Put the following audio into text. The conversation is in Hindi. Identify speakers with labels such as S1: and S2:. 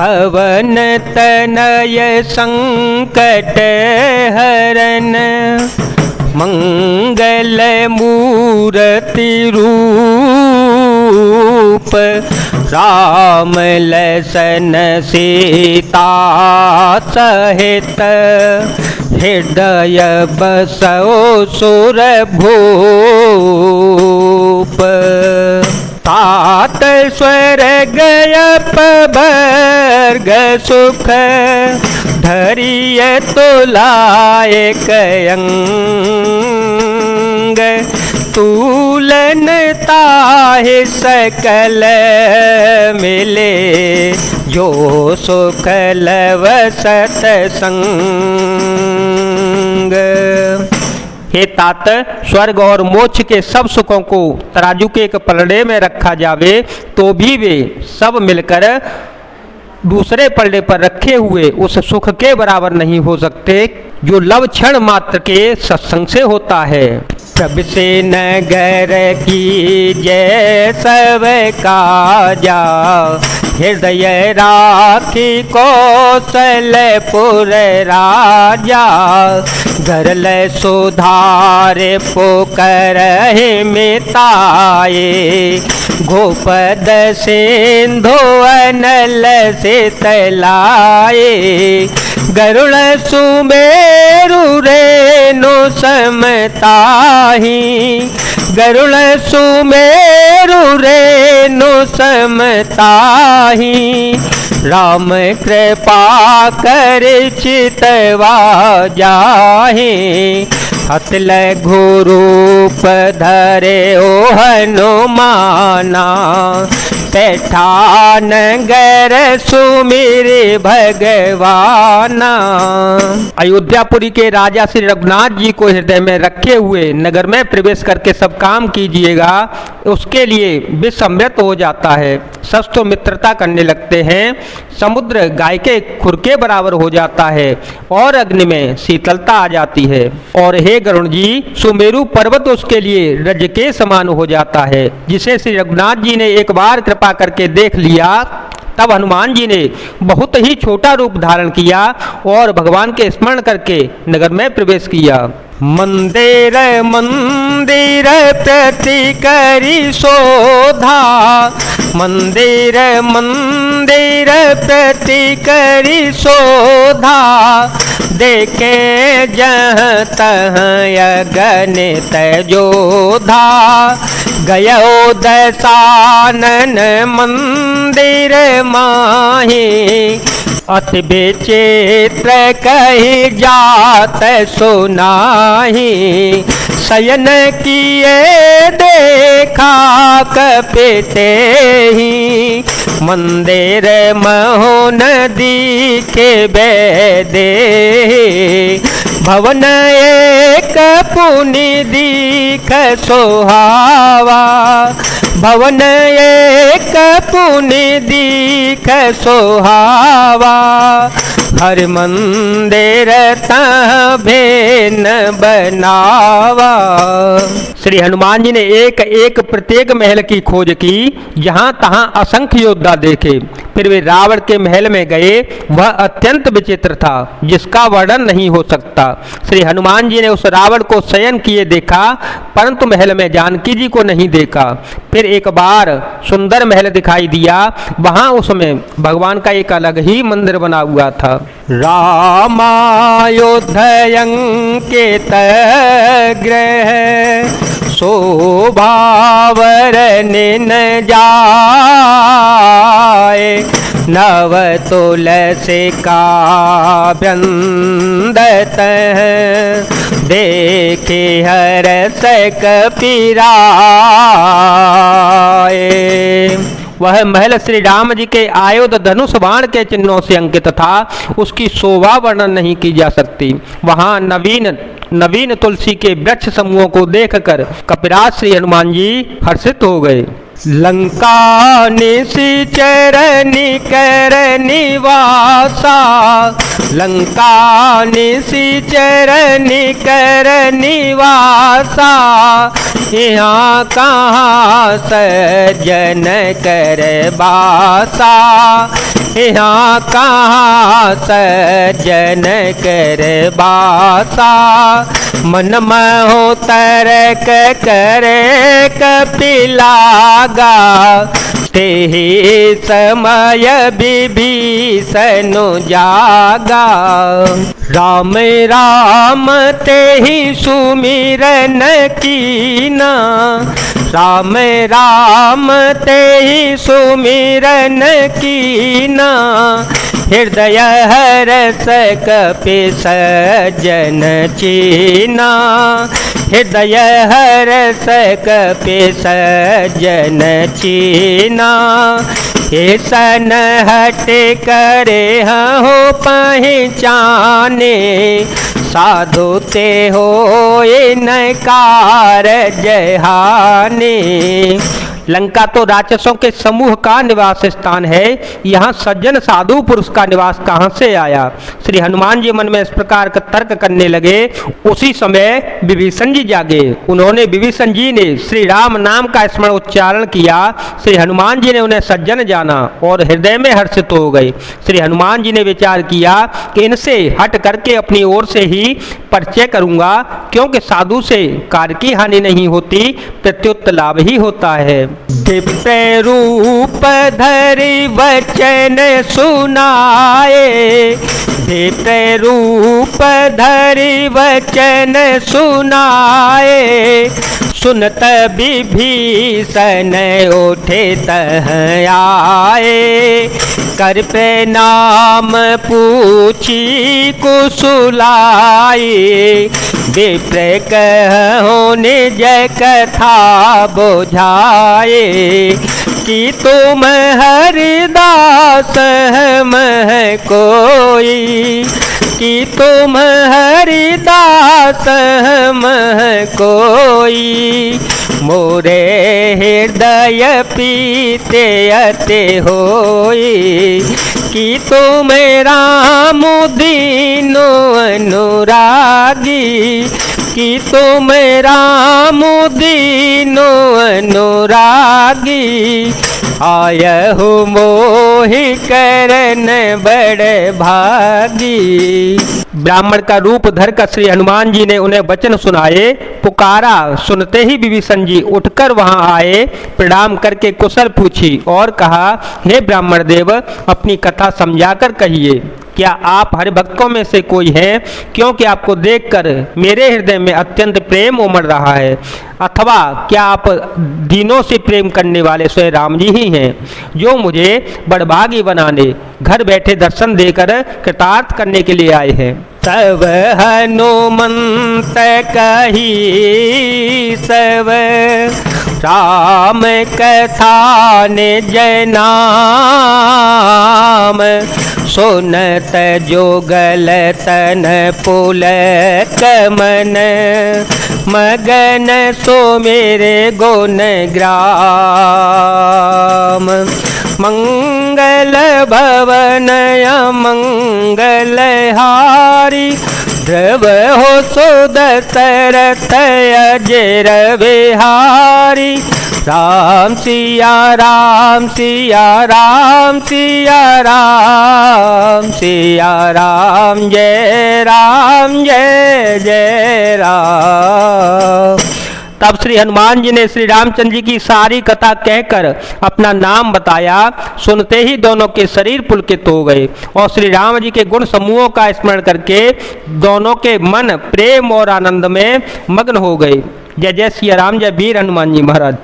S1: पवन तनय संकट हरन, मंगल मूर्ति रूप, राम लसन सीता सहित, हृदय बसो सुर भूप। तात स्वर्ग अपवर्ग सुख, धरिय तुलाए कयंग, तूलन ताहि सकल मिले, जो सुख लव सतसंग। हे तात, स्वर्ग और मोक्ष के सब सुखों को तराजू के एक पलड़े में रखा जावे तो भी वे सब मिलकर दूसरे पलड़े पर रखे हुए उस सुख के बराबर नहीं हो सकते जो लव क्षण मात्र के सत्संग से होता है। सब से नगर की जय सब काजा, हृदय राखी कौशलपुर राजा, गरल सुधारे पोकर मिताए, गोपद सिंधु अनल से तलाए, गरुड़ सुमेरु रेणु समताही, गरुड़ सुमेरु रेणु समताही, राम कृपा कर चितवा जाहि, हत लघु रूप धरे ओ हनुमाना, बैठा नगर सुमिर भगवाना। अयोध्यापुरी के राजा श्री रघुनाथ जी को हृदय में रखे हुए नगर में प्रवेश करके सब काम कीजिएगा, उसके लिए विसम्यत हो जाता है, शस्त्र मित्रता करने लगते हैं, समुद्र गाय के खुर के बराबर हो जाता है और अग्नि में शीतलता आ जाती है। और हे गरुण जी, सुमेरु पर्वत उसके लिए रज के समान हो जाता है। जिसे श्री रघुनाथ जी ने एक बार कृपा करके देख लिया, तब हनुमान जी ने बहुत ही छोटा रूप धारण किया और भगवान के स्मरण करके नगर में प्रवेश किया। मंदिर मंदिर प्रति करी शोधा, मंदिर मंदिर प्रति करी शोधा, देखे जहाँ तहाँ अगणित जोधा, गयो दशानन मंदिर माही, अति विचित्र कही जात सुनाही, शयन किए देखा कपिते ही, मंदिर महो नदी के बेदे, भवन एक पुनि दीख सोहावा, भवन एक पुनि दीख सोहावा, हर मंदिर तह भेन बनावा। श्री हनुमान जी ने एक एक प्रत्येक महल की खोज की, जहाँ तहाँ असंख्य योद्धा देखे, फिर वे रावण के महल में गए। वह अत्यंत विचित्र था, जिसका वर्णन नहीं हो सकता। श्री हनुमान जी ने उस रावण को शयन किए देखा, परंतु महल में जानकी जी को नहीं देखा। फिर एक बार सुंदर महल दिखाई दिया, वहाँ उसमें भगवान का एक अलग ही मंदिर बना हुआ था। रामायोध्यंकित ग्रह, शोभावर निन जाए, नव तुलसी का वृंदत, देखे हरस कपीराए। वह महल श्री राम जी के आयुध धनुष बाण के चिन्हों से अंकित था, उसकी शोभा वर्णन नहीं की जा सकती। वहाँ नवीन तुलसी के वृक्ष समूहों को देखकर कपिराज श्री हनुमान जी हर्षित हो गए। लंका निशिचर निकर निवासा, लंका निशिचर निकर निवासा, यहाँ कहाँ सज्जन कर बासा, यहाँ कहाँ सज्जन कर बासा। मन महो तरक करे कपिलागा, तेहि समय विभीषण जागा। राम राम तेहि सुमिरन कीना, राम राम तेहि सुमिरन कीना, हृदय हरस कपि सज्जन चीना, हृदय हरस कपि सज्जन चीना। हे सन हट करे हो पहचाने, साधु ते होए नकार जहाने। लंका तो राक्षसों के समूह का निवास स्थान है, यहाँ सज्जन साधु पुरुष का निवास कहाँ से आया। श्री हनुमान जी मन में इस प्रकार का तर्क करने लगे। उसी समय विभीषण जी जागे। उन्होंने विभीषण जी ने श्री राम नाम का स्मरण उच्चारण किया। श्री हनुमान जी ने उन्हें सज्जन जाना और हृदय में हर्षित हो गए। श्री हनुमान जी ने विचार किया कि इनसे हट करके अपनी ओर से ही परिचय करूंगा, क्योंकि साधु से कार्य की हानि नहीं होती, प्रत्युत लाभ ही होता है। दिव्य रूप धरि वचन सुनाए, दिव्य रूप धरि वचन सुनाए, सुनत विभीषण उठे तह आए। कर प्रणाम पूछी कुशुलाई, विप्र कहो निज कथा बुझाए। कि तुम हरिदास हम कोई, कि तुम हरिदास हम कोई, मोरे हृदय पीते अते होई। कि तुम राम दीनो अनुरागी, कि तुम राम दीनो अनुरागी, आयहु मोहि करन बड़ भागी। ब्राह्मण का रूप धर कर श्री हनुमान जी ने उन्हें वचन सुनाए। पुकारा, सुनते ही विभीषण जी उठकर वहां आए, प्रणाम करके कुशल पूछी और कहा, हे ब्राह्मण देव, अपनी कथा समझाकर कहिए। क्या आप हरिभक्तों में से कोई हैं? क्योंकि आपको देखकर मेरे हृदय में अत्यंत प्रेम उमड़ रहा है। अथवा क्या आप दीनों से प्रेम करने वाले स्वयं राम जी ही हैं, जो मुझे बड़भागी बनाने, घर बैठे दर्शन देकर कृतार्थ करने के लिए आए हैं। तब हनुमंत कही सब, राम कथा निज नाम, सुनत जोगल तन पुलक मन, मगन सो मेरे गुण ग्राम। मंगल भवन मंगल हारी, ध्रुव हो सो दशरथ अजर बिहारी। राम सिया राम सिया राम सिया राम, सिया राम जय जय राम। तब श्री हनुमान जी ने श्री रामचंद्र जी की सारी कथा कहकर अपना नाम बताया। सुनते ही दोनों के शरीर पुलकित हो गए और श्री राम जी के गुण समूहों का स्मरण करके दोनों के मन प्रेम और आनंद में मग्न हो गए। जय जय सिया राम, जय वीर हनुमान जी महाराज।